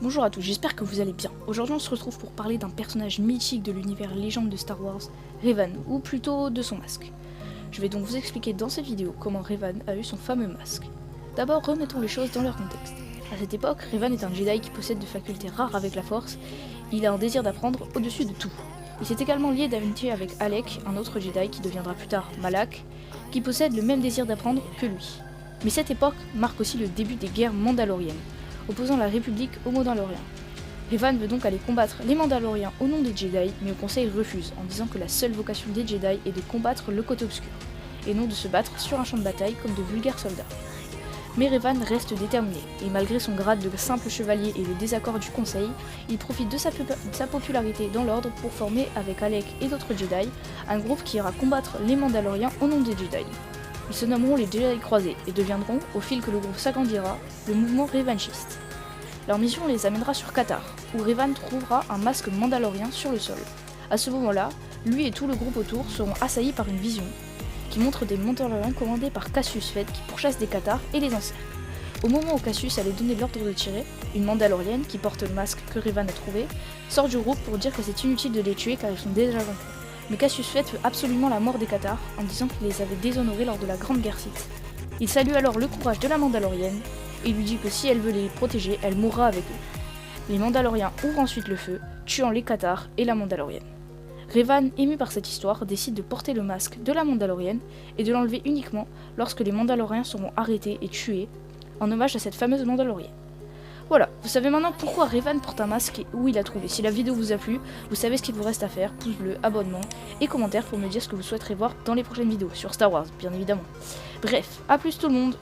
Bonjour à tous, j'espère que vous allez bien. Aujourd'hui on se retrouve pour parler d'un personnage mythique de l'univers légende de Star Wars, Revan, ou plutôt de son masque. Je vais donc vous expliquer dans cette vidéo comment Revan a eu son fameux masque. D'abord remettons les choses dans leur contexte. À cette époque, Revan est un Jedi qui possède de facultés rares avec la Force, il a un désir d'apprendre au-dessus de tout. Il s'est également lié d'amitié avec Alec, un autre Jedi qui deviendra plus tard Malak, qui possède le même désir d'apprendre que lui. Mais cette époque marque aussi le début des guerres mandaloriennes, opposant la République aux Mandaloriens. Revan veut donc aller combattre les Mandaloriens au nom des Jedi, mais le Conseil refuse, en disant que la seule vocation des Jedi est de combattre le côté obscur, et non de se battre sur un champ de bataille comme de vulgaires soldats. Mais Revan reste déterminé, et malgré son grade de simple chevalier et le désaccord du Conseil, il profite de sa popularité dans l'ordre pour former, avec Alec et d'autres Jedi, un groupe qui ira combattre les Mandaloriens au nom des Jedi. Ils se nommeront les Jedi croisés et deviendront, au fil que le groupe s'agrandira, le mouvement revanchiste. Leur mission les amènera sur Katar, où Revan trouvera un masque mandalorien sur le sol. À ce moment-là, lui et tout le groupe autour seront assaillis par une vision, qui montre des Mandaloriens commandés par Cassius Fett qui pourchassent des Catars et les encerclent. Au moment où Cassius allait donner l'ordre de tirer, une Mandalorienne, qui porte le masque que Revan a trouvé, sort du groupe pour dire que c'est inutile de les tuer car ils sont déjà vainquus. Mais Cassius Fett veut absolument la mort des Catars en disant qu'il les avait déshonorés lors de la Grande Guerre Sith. Il salue alors le courage de la Mandalorienne et lui dit que si elle veut les protéger, elle mourra avec eux. Les Mandaloriens ouvrent ensuite le feu, tuant les Catars et la Mandalorienne. Revan, ému par cette histoire, décide de porter le masque de la Mandalorienne et de l'enlever uniquement lorsque les Mandaloriens seront arrêtés et tués, en hommage à cette fameuse Mandalorienne. Voilà, vous savez maintenant pourquoi Revan porte un masque et où il a trouvé. Si la vidéo vous a plu, vous savez ce qu'il vous reste à faire, pouce bleu, abonnement et commentaire pour me dire ce que vous souhaiterez voir dans les prochaines vidéos, sur Star Wars bien évidemment. Bref, à plus tout le monde.